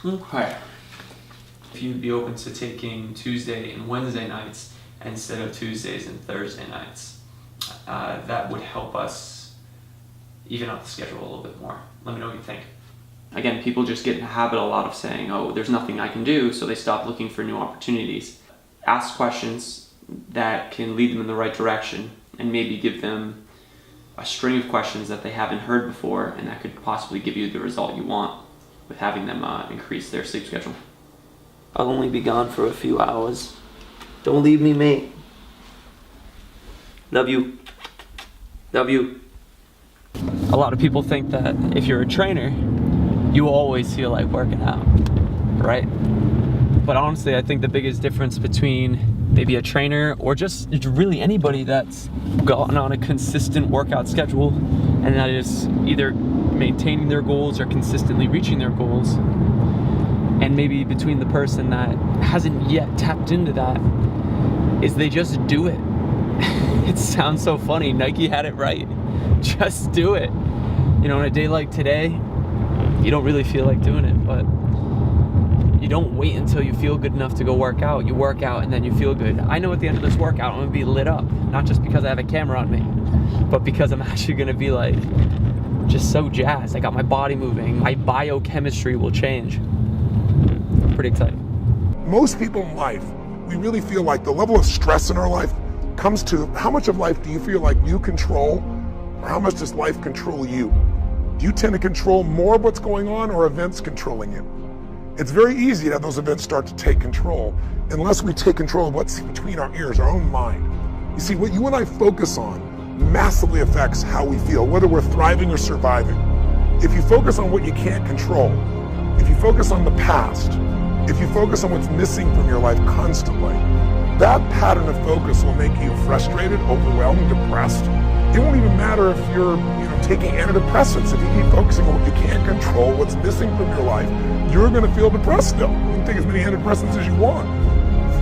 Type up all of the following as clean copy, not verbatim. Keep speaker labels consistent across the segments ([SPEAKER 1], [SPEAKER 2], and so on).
[SPEAKER 1] Okay. If you'd be open to taking Tuesday and Wednesday nights instead of Tuesdays and Thursday nights, that would help us even out the schedule a little bit more. Let me know what you think. Again, people just get in the habit a lot of saying, oh, there's nothing I can do, so they stop looking for new opportunities. Ask questions that can lead them in the right direction and maybe give them a string of questions that they haven't heard before, and that could possibly give you the result you want with having them increase their sleep schedule.
[SPEAKER 2] I'll only be gone for a few hours. Don't leave me, mate. Love you. Love you.
[SPEAKER 1] A lot of people think that if you're a trainer, you always feel like working out, right? But honestly, I think the biggest difference between maybe a trainer or just really anybody that's gotten on a consistent workout schedule and that is either maintaining their goals or consistently reaching their goals, and maybe between the person that hasn't yet tapped into that, is they just do it. It sounds so funny. Nike had it right. Just do it. You know, on a day like today, you don't really feel like doing it, but you don't wait until you feel good enough to go work out. You work out and then you feel good. I know at the end of this workout, I'm gonna be lit up. Not just because I have a camera on me, but because I'm actually gonna be like, just so jazzed. I got my body moving. My biochemistry will change. Pretty exciting.
[SPEAKER 3] Most people in life, we really feel like the level of stress in our life comes to how much of life do you feel like you control, or how much does life control you? Do you tend to control more of what's going on, or events controlling you? It's very easy to have those events start to take control unless we take control of what's between our ears, our own mind. You see, what you and I focus on massively affects how we feel, whether we're thriving or surviving. If you focus on what you can't control, if you focus on the past, if you focus on what's missing from your life constantly, that pattern of focus will make you frustrated, overwhelmed, depressed. It won't even matter if you're taking antidepressants. If you keep focusing on what you can't control, what's missing from your life, you're going to feel depressed still. You can take as many antidepressants as you want.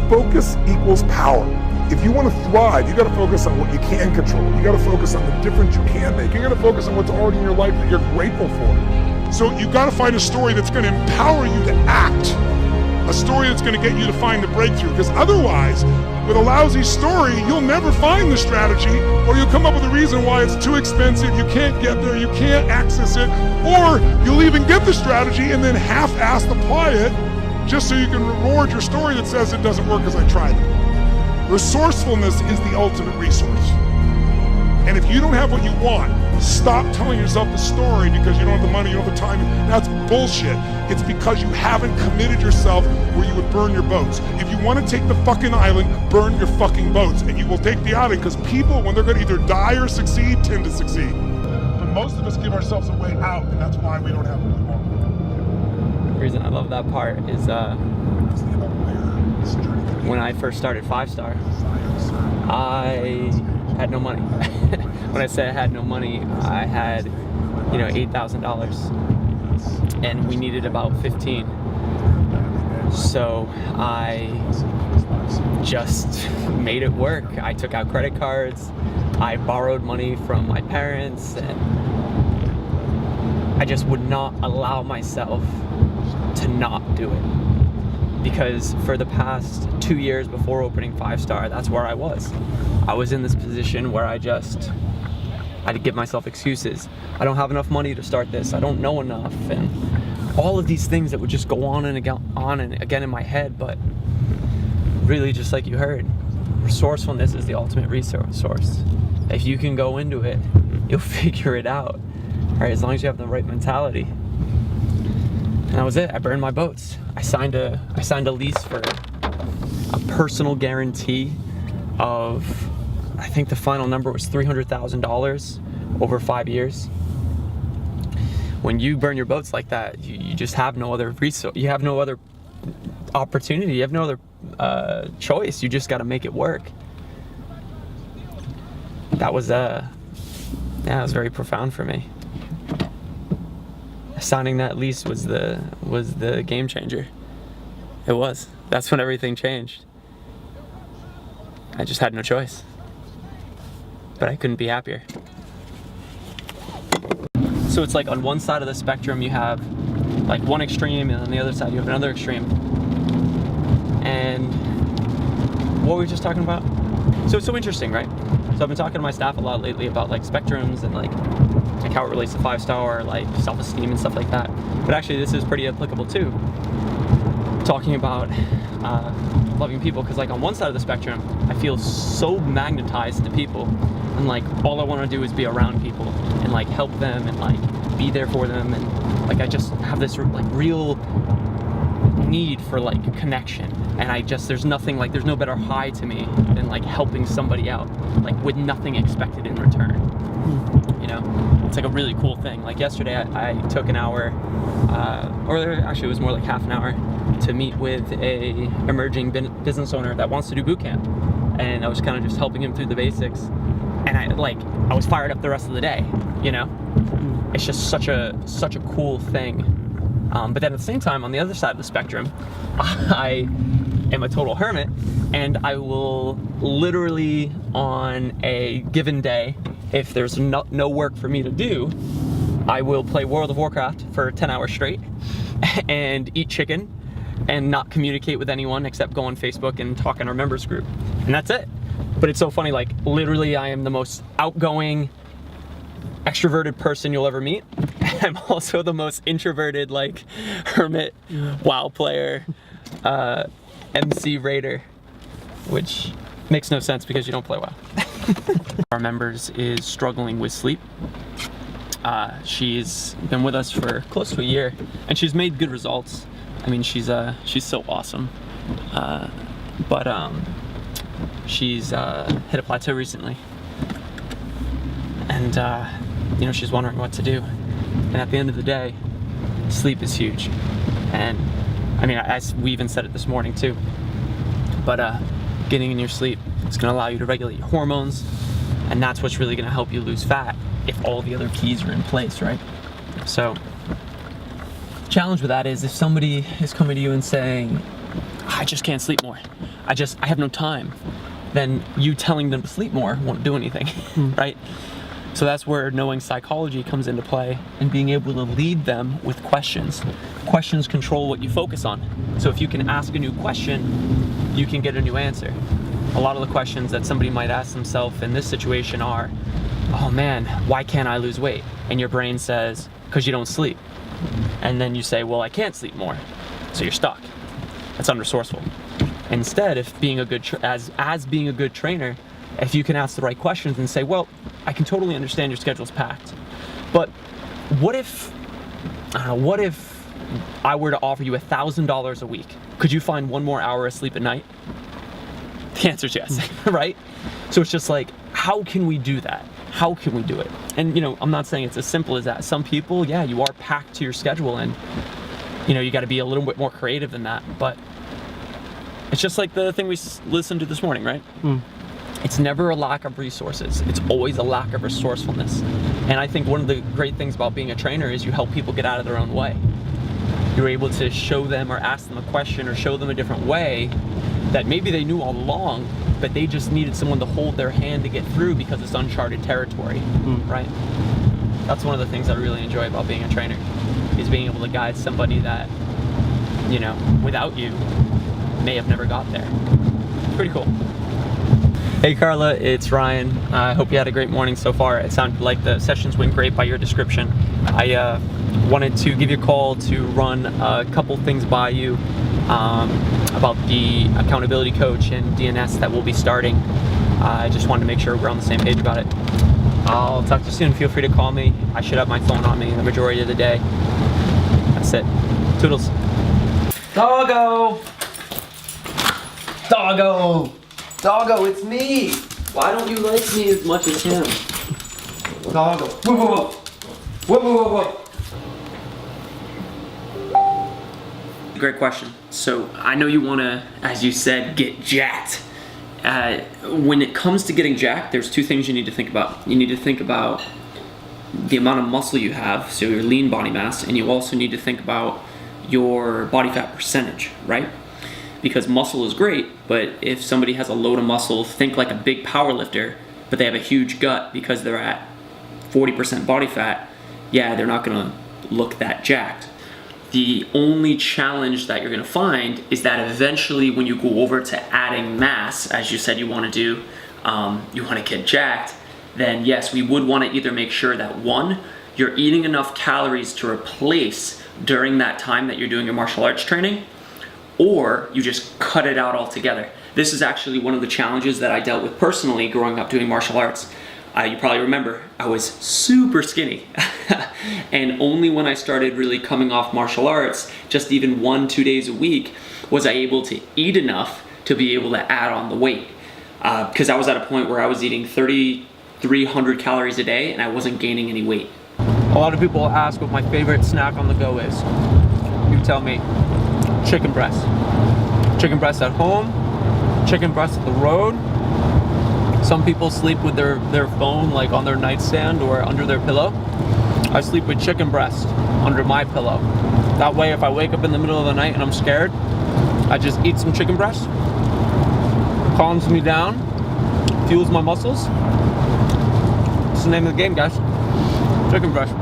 [SPEAKER 3] Focus equals power. If you want to thrive, you got to focus on what you can control. You got to focus on the difference you can make. You got to focus on what's already in your life that you're grateful for. So you got to find a story that's going to empower you to act. A story that's going to get you to find the breakthrough, because otherwise, with a lousy story, you'll never find the strategy, or you'll come up with a reason why it's too expensive, you can't get there, you can't access it, or you'll even get the strategy and then half-assed apply it just so you can reward your story that says it doesn't work because I tried it. Resourcefulness is the ultimate resource. And if you don't have what you want, stop telling yourself the story because you don't have the money, you don't have the time. That's bullshit. It's because you haven't committed yourself where you would burn your boats. If you want to take the fucking island, burn your fucking boats, and you will take the island, because people, when they're going to either die or succeed, tend to succeed. But most of us give ourselves a way out, and that's why we don't have what we want.
[SPEAKER 1] The reason I love that part is when I first started 5-Star, I had no money. When I say I had no money, I had, $8,000, and we needed about 15. So I just made it work. I took out credit cards, I borrowed money from my parents, and I just would not allow myself to not do it. Because for the past 2 years before opening 5-Star, that's where I was. I was in this position where I had to give myself excuses. I don't have enough money to start this. I don't know enough, and all of these things that would just go on and again in my head. But really, just like you heard, resourcefulness is the ultimate resource. If you can go into it, you'll figure it out. Right? As long as you have the right mentality. And that was it. I burned my boats. I signed a lease for a personal guarantee of, I think the final number was $300,000 over 5 years. When you burn your boats like that, you just have no other resource. You have no other opportunity. You have no other choice. You just got to make it work. That was it was very profound for me. Signing that lease was the game changer. It was. That's when everything changed. I just had no choice. But I couldn't be happier. So it's like on one side of the spectrum you have like one extreme, and on the other side you have another extreme. And what were we just talking about? So it's so interesting, right? So I've been talking to my staff a lot lately about like spectrums and like how it relates to 5-star, like self-esteem and stuff like that. But actually this is pretty applicable too. Talking about loving people, because like on one side of the spectrum, I feel so magnetized to people, and like all I want to do is be around people and like help them and like be there for them, and like I just have this like real need for like connection, and there's nothing like, there's no better high to me than like helping somebody out, like with nothing expected in return. You know, it's like a really cool thing. Like yesterday I took an hour, or actually it was more like half an hour, to meet with a emerging business owner that wants to do boot camp, and I was kind of just helping him through the basics, and I was fired up the rest of the day. You know, it's just such a cool thing. But then at the same time, on the other side of the spectrum, I am a total hermit, and I will literally on a given day, if there's no work for me to do, I will play World of Warcraft for 10 hours straight and eat chicken and not communicate with anyone except go on Facebook and talk in our members group. And that's it. But it's so funny, like literally I am the most outgoing, extroverted person you'll ever meet. I'm also the most introverted, like hermit, WoW player, MC raider, which makes no sense because you don't play WoW. Our members is struggling with sleep. She's been with us for close to a year, and she's made good results. I mean, she's so awesome, but she's hit a plateau recently, and you know, she's wondering what to do. And at the end of the day, sleep is huge. And I mean, we even said it this morning too, but getting in your sleep is going to allow you to regulate your hormones, and that's what's really going to help you lose fat if all the other keys are in place, right? So challenge with that is, if somebody is coming to you and saying, I just can't sleep more, I have no time, then you telling them to sleep more won't do anything, right? So that's where knowing psychology comes into play, and being able to lead them with questions. Questions control what you focus on. So if you can ask a new question, you can get a new answer. A lot of the questions that somebody might ask themselves in this situation are, oh man, why can't I lose weight? And your brain says, because you don't sleep. And then you say, well, I can't sleep more. So you're stuck. That's unresourceful. Instead, if being a good as being a good trainer, if you can ask the right questions and say, well, I can totally understand your schedule's packed, but what if I were to offer you $1,000 a week? Could you find one more hour of sleep at night? The answer is yes, right? So it's just like, how can we do that? How can we do it? And you know, I'm not saying it's as simple as that. Some people, yeah, you are packed to your schedule, and you know, you got to be a little bit more creative than that. But it's just like the thing we listened to this morning, right? It's never a lack of resources. It's always a lack of resourcefulness. And I think one of the great things about being a trainer is you help people get out of their own way. You're able to show them or ask them a question or show them a different way that maybe they knew all along, but they just needed someone to hold their hand to get through because it's uncharted territory, right? That's one of the things I really enjoy about being a trainer, is being able to guide somebody that, you know, without you, may have never got there. It's pretty cool. Hey Carla, it's Ryan. I hope you had a great morning so far. It sounded like the sessions went great by your description. I wanted to give you a call to run a couple things by you about the accountability coach and DNS that we'll be starting. I just wanted to make sure we're on the same page about it. I'll talk to you soon. Feel free to call me. I should have my phone on me the majority of the day. That's it. Toodles. Doggo! Doggo! Doggo, it's me! Why don't you like me as much as him? Doggo. Whoa, whoa, whoa. Whoa, whoa, whoa, whoa. Great question. So I know you want to, as you said, get jacked. When it comes to getting jacked, there's two things you need to think about. You need to think about the amount of muscle you have, so your lean body mass, and you also need to think about your body fat percentage, right? Because muscle is great, but if somebody has a load of muscle, think like a big power lifter, but they have a huge gut because they're at 40% body fat, yeah, they're not gonna look that jacked.
[SPEAKER 2] The only challenge that you're gonna find is that eventually when you go over to adding mass, as you said you wanna do, you wanna get jacked, then yes, we would wanna either make sure that one, you're eating enough calories to replace during that time that you're doing your martial arts training, or you just cut it out altogether. This is actually one of the challenges that I dealt with personally growing up doing martial arts. You probably remember, I was super skinny. And only when I started really coming off martial arts, just even 1-2 days a week, was I able to eat enough to be able to add on the weight. Because I was at a point where I was eating 3,300 calories a day and I wasn't gaining any weight.
[SPEAKER 1] A lot of people ask what my favorite snack on the go is. You tell me. Chicken breast. Chicken breast at home, chicken breast at the road. Some people sleep with their phone like on their nightstand or under their pillow. I sleep with chicken breast under my pillow. That way if I wake up in the middle of the night and I'm scared, I just eat some chicken breast. Calms me down, fuels my muscles. It's the name of the game, guys. Chicken breast.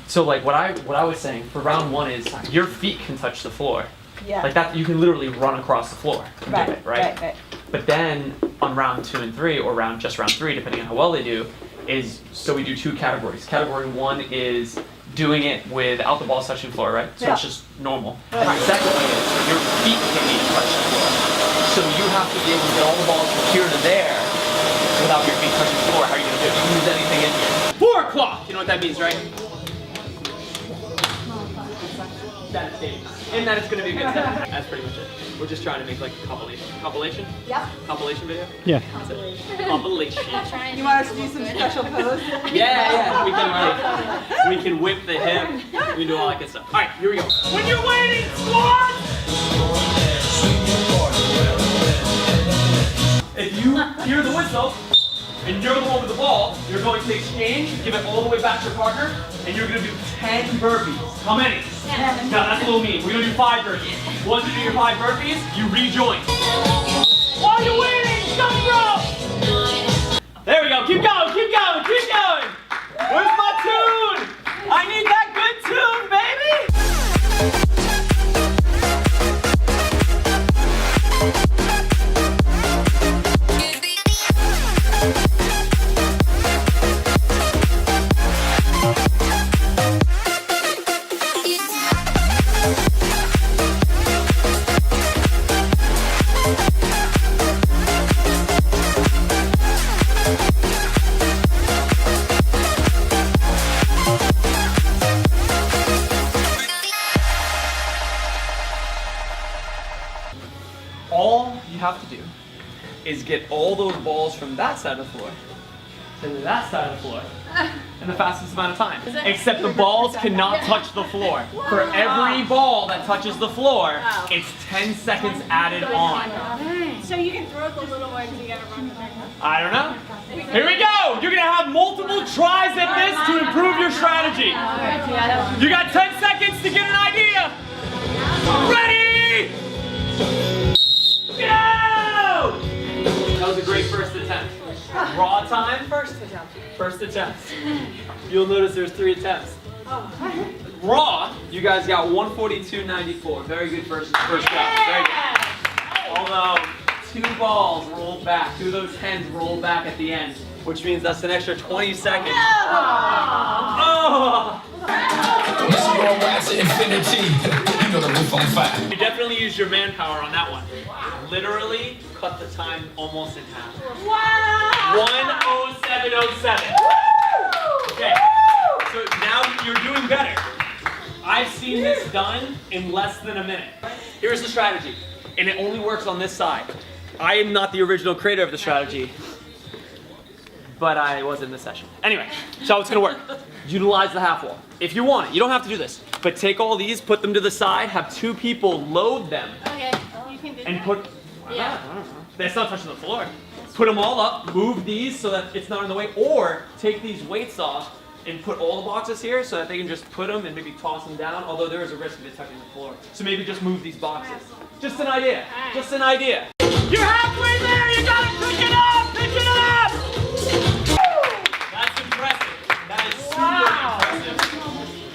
[SPEAKER 2] So like what I was saying for round one is your feet can touch the floor.
[SPEAKER 4] Yeah.
[SPEAKER 2] Like that, you can literally run across the floor and do it, right?
[SPEAKER 4] Right.
[SPEAKER 2] But then on round 2 and 3, or round 3, depending on how well they do, is so we do 2 categories. Category 1 is doing it without the balls touching the floor, right? So it's just normal.
[SPEAKER 4] Yeah.
[SPEAKER 2] Secondly is your feet can even touch the floor. So you have to be able to get all the balls from here to there without your feet touching the floor. How are you gonna do it? You can use anything in here. 4 o'clock! You know what that means, right? That's it. And that it's gonna be a good set. That's pretty much it. We're just trying to make like a compilation.
[SPEAKER 4] Yep.
[SPEAKER 2] Compilation video?
[SPEAKER 5] Yeah.
[SPEAKER 2] Compilation.
[SPEAKER 4] You want us to do some special pose?
[SPEAKER 2] Yeah. We can whip the hip. We can do all that good stuff. All right, here we go. When you're waiting, squad! If you hear the whistle and you're the one with the ball, you're going to exchange, give it all the way back to your partner, and you're going to do 10 burpees. How many? 10. No, that's a little mean. We're going to do 5 burpees. Once you do your 5 burpees, you rejoin. While you're waiting, jump rope! There we go. Keep going, keep going, keep going. Where's my tune? I need that good tune, baby! All you have to do is get all those balls from that side of the floor to that side of the floor in the fastest amount of time. Except the balls cannot touch the floor. For every ball that touches the floor, it's 10 seconds added on.
[SPEAKER 6] So you can throw it the little way to get a run back.
[SPEAKER 2] I don't know. Here we go! You're gonna have multiple tries at this to improve your strategy. You got 10 seconds to get an idea. Ready? Go! That was a great first attempt. Raw time? First attempt. You'll notice there's 3 attempts. Raw, you guys got 142.94. Very good first job. Very good. Although 2 balls rolled back, 2 of those 10s rolled back at the end, which means that's an extra 20 seconds. Oh! You definitely used your manpower on that one. Literally cut the time almost in half.
[SPEAKER 6] Wow!
[SPEAKER 2] 1:07:07. Okay, so now you're doing better. I've seen this done in less than a minute. Here's the strategy, and it only works on this side. I am not the original creator of the strategy, but I was in this session. Anyway, so how it's gonna work. Utilize the half wall. If you want it, you don't have to do this, but take all these, put them to the side, have 2 people load them,
[SPEAKER 6] Okay, you can do
[SPEAKER 2] and
[SPEAKER 6] that.
[SPEAKER 2] put,
[SPEAKER 6] Yeah.
[SPEAKER 2] I don't know. That's not touching the floor. Put them all up, move these so that it's not in the way, or take these weights off and put all the boxes here so that they can just put them and maybe toss them down, although there is a risk of it touching the floor. So maybe just move these boxes. Just an idea, just an idea. You're halfway there, you gotta pick it up, pick it up! That's impressive. That is super impressive.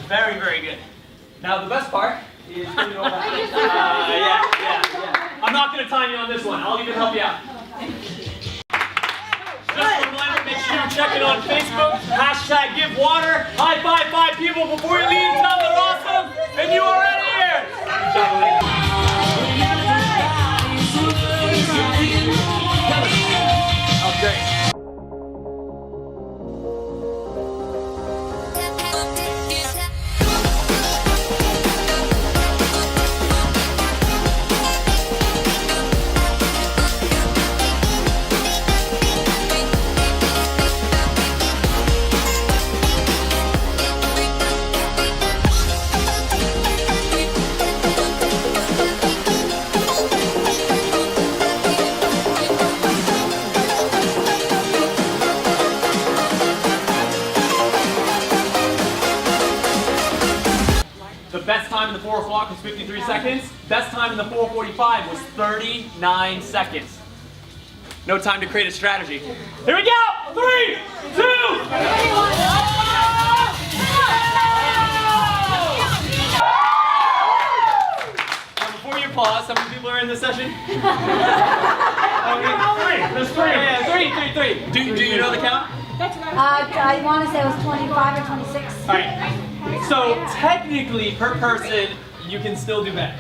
[SPEAKER 2] Very, very good. Now the best part is putting it all back. Yeah. I'm not gonna time you on this one. I'll even help you out. Just a reminder, make sure you're checking on Facebook. Hashtag give water. High five 5 people before you leave. Tell them they're awesome. And you are out of here. Good job, ladies. Oh, great. The best time in the 4 o'clock was 53 seconds. Best time in the 4:45 was 39 seconds. No time to create a strategy. Here we go! 3, 2, Now before you pause, how many people are in this session? There's 3. Yeah, 3. Do you know the count?
[SPEAKER 5] I want to say it was 25 or 26.
[SPEAKER 2] All right. So technically, per person, you can still do better.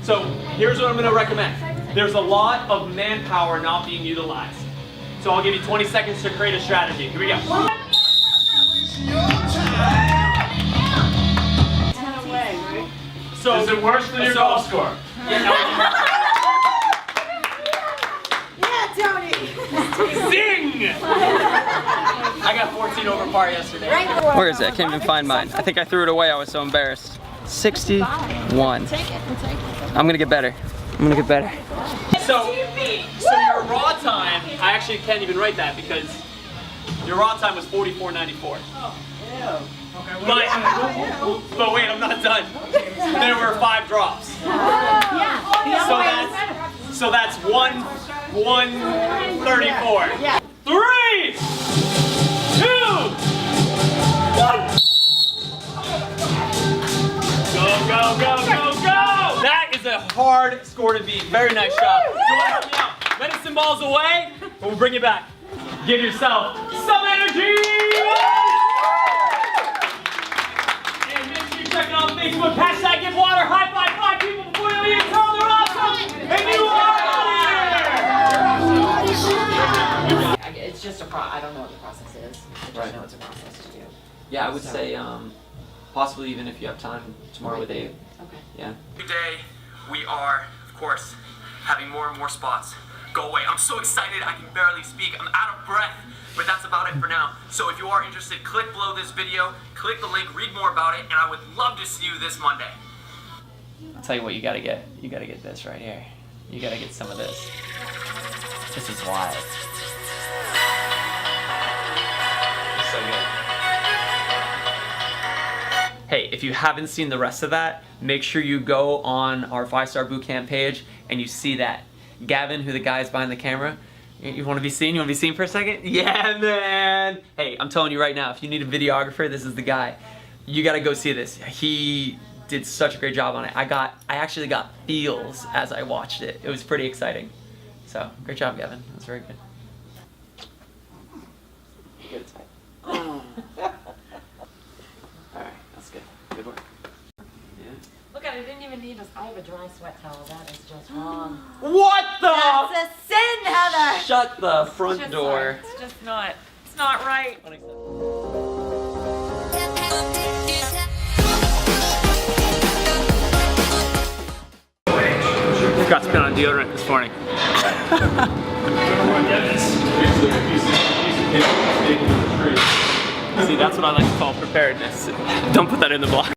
[SPEAKER 2] So here's what I'm going to recommend. There's a lot of manpower not being utilized. So I'll give you 20 seconds to create a strategy. Here we go. So is it worse than your goal score?
[SPEAKER 4] Yeah, Tony.
[SPEAKER 2] Zing! I got 14 over par yesterday.
[SPEAKER 1] Where is it? I can't even find mine. I think I threw it away. I was so embarrassed. 61.
[SPEAKER 5] Take it.
[SPEAKER 1] I'm gonna get better.
[SPEAKER 2] So your raw time, I actually can't even write that because your raw time was 44.94. But wait, I'm not done. There were 5 drops. So that's 134. 3, 2, 1. Go. That is a hard score to beat. Very nice shot. You want to help me out? Medicine balls away, and we'll bring it back. Give yourself some energy. And make sure you check it out on Facebook. Hashtag give water. High five 5 people before you leave. Tell them they're awesome. And you are out of here.
[SPEAKER 7] It's just a I don't know what the process is. I just know it's a process to do.
[SPEAKER 1] Yeah, I would say possibly even if you have time tomorrow with Dave.
[SPEAKER 7] Okay.
[SPEAKER 1] Yeah.
[SPEAKER 2] Today, we are, of course, having more and more spots go away. I'm so excited, I can barely speak. I'm out of breath, but that's about it for now. So if you are interested, click below this video, click the link, read more about it, and I would love to see you this Monday. I'll tell you what you gotta get. You gotta get this right here. You gotta get some of this. This is wild. It's so good. Hey, if you haven't seen the rest of that, make sure you go on our 5-Star Bootcamp page and you see that. Gavin, who the guy is behind the camera, you want to be seen? You want to be seen for a second? Yeah, man! Hey, I'm telling you right now, if you need a videographer, this is the guy. You gotta go see this. He did such a great job on it. I actually got feels as I watched it. It was pretty exciting. So, great job, Gavin. That was very good. Good tight. Good work. Yeah.
[SPEAKER 5] Look at it, I didn't even need I have a dry sweat towel. That is just wrong.
[SPEAKER 2] What the?
[SPEAKER 5] That's a sin, Heather!
[SPEAKER 2] Shut the front door.
[SPEAKER 5] It's just not. It's not right.
[SPEAKER 2] Forgot to put on deodorant this morning. See, that's what I like to call preparedness. Don't put that in the blog.